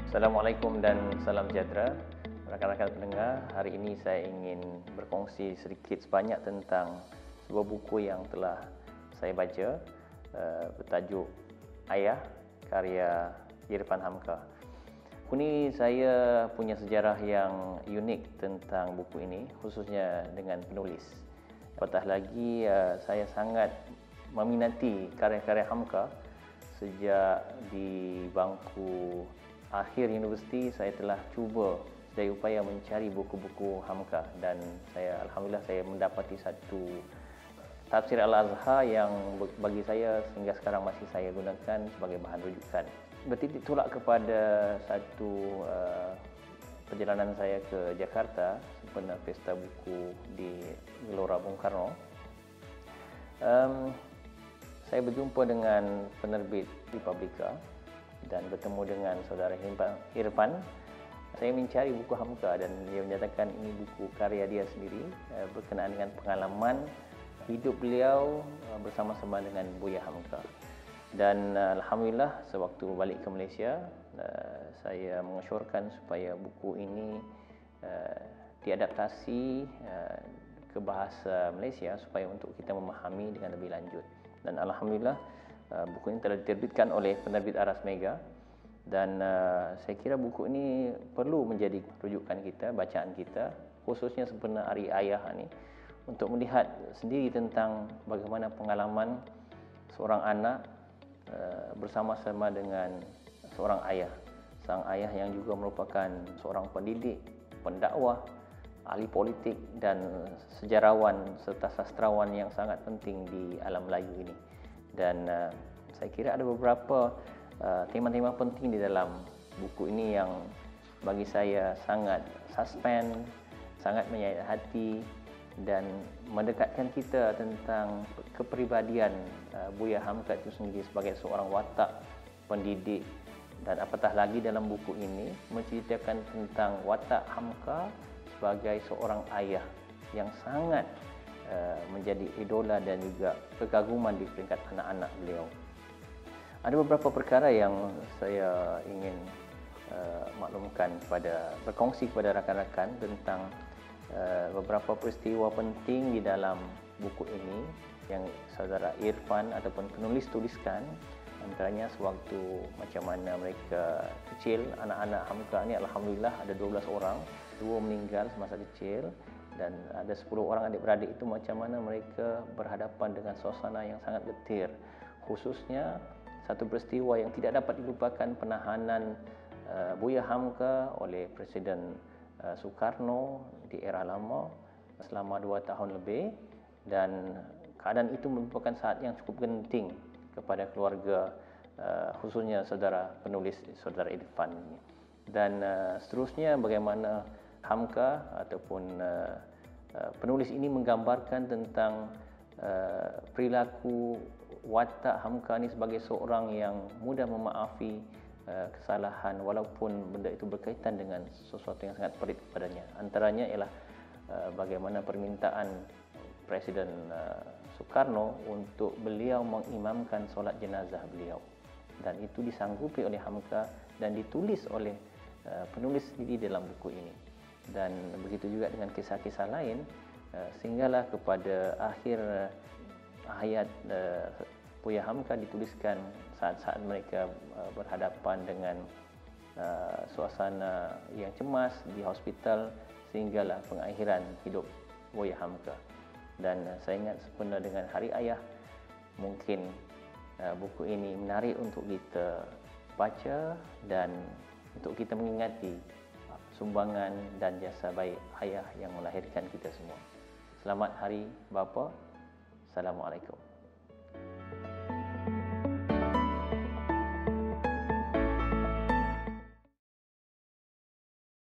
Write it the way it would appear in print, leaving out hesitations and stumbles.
Assalamualaikum dan salam sejahtera. Rakan-rakan pendengar, hari ini saya ingin berkongsi sedikit sebanyak tentang sebuah buku yang telah saya baca, bertajuk Ayah, karya Irfan Hamka. Buku ini saya punya sejarah yang unik tentang buku ini, khususnya dengan penulis. Apatah lagi, saya sangat meminati karya-karya Hamka. Sejak di bangku akhir universiti, saya telah cuba sedaya upaya mencari buku-buku Hamka, dan alhamdulillah saya mendapati satu tafsir Al-Azhar yang bagi saya sehingga sekarang masih saya gunakan sebagai bahan rujukan. Bertitik tolak kepada satu perjalanan saya ke Jakarta sempena Pesta Buku di Gelora Bung Karno. Saya berjumpa dengan penerbit Republika dan bertemu dengan saudara Irfan. Saya mencari buku Hamka dan dia menyatakan ini buku karya dia sendiri berkenaan dengan pengalaman hidup beliau bersama-sama dengan Buya Hamka. Dan alhamdulillah sewaktu balik ke Malaysia, saya mengesyorkan supaya buku ini diadaptasi ke bahasa Malaysia supaya untuk kita memahami dengan lebih lanjut. Dan alhamdulillah buku ini telah diterbitkan oleh penerbit Aras Mega, dan saya kira buku ini perlu menjadi rujukan kita, bacaan kita, khususnya sempena Hari Ayah ini, untuk melihat sendiri tentang bagaimana pengalaman seorang anak bersama-sama dengan seorang ayah. Sang ayah yang juga merupakan seorang pendidik, pendakwah, ahli politik dan sejarawan serta sastrawan yang sangat penting di alam Melayu ini. Dan saya kira ada beberapa tema-tema penting di dalam buku ini yang bagi saya sangat suspens, sangat menyayat hati dan mendekatkan kita tentang kepribadian Buya Hamka itu sendiri sebagai seorang watak pendidik. Dan apatah lagi dalam buku ini menceritakan tentang watak Hamka sebagai seorang ayah yang sangat menjadi idola dan juga kekaguman di peringkat anak-anak beliau. Ada beberapa perkara yang saya ingin berkongsi kepada rakan-rakan tentang beberapa peristiwa penting di dalam buku ini yang saudara Irfan ataupun penulis tuliskan. Antaranya sewaktu macam mana mereka kecil, anak-anak Hamka ini alhamdulillah ada 12 orang, 2 meninggal semasa kecil dan ada 10 orang adik-beradik itu macam mana mereka berhadapan dengan suasana yang sangat getir. Khususnya satu peristiwa yang tidak dapat dilupakan, penahanan Buya Hamka oleh Presiden Soekarno di era lama selama 2 tahun lebih, dan keadaan itu merupakan saat yang cukup genting kepada keluarga, khususnya saudara penulis, saudara Irfan. Dan seterusnya bagaimana Hamka ataupun penulis ini menggambarkan tentang perilaku watak Hamka ini sebagai seorang yang mudah memaafi kesalahan walaupun benda itu berkaitan dengan sesuatu yang sangat perit kepadanya. Antaranya ialah bagaimana permintaan Presiden Soekarno untuk beliau mengimamkan solat jenazah beliau, dan itu disanggupi oleh Hamka dan ditulis oleh penulis sendiri dalam buku ini. Dan begitu juga dengan kisah-kisah lain, sehinggalah kepada akhir hayat Buya Hamka dituliskan saat-saat mereka berhadapan dengan suasana yang cemas di hospital, sehinggalah pengakhiran hidup Buya Hamka. Dan saya ingat sempena dengan Hari Ayah, mungkin buku ini menarik untuk kita baca dan untuk kita mengingati sumbangan dan jasa baik ayah yang melahirkan kita semua. Selamat Hari Bapa. Assalamualaikum.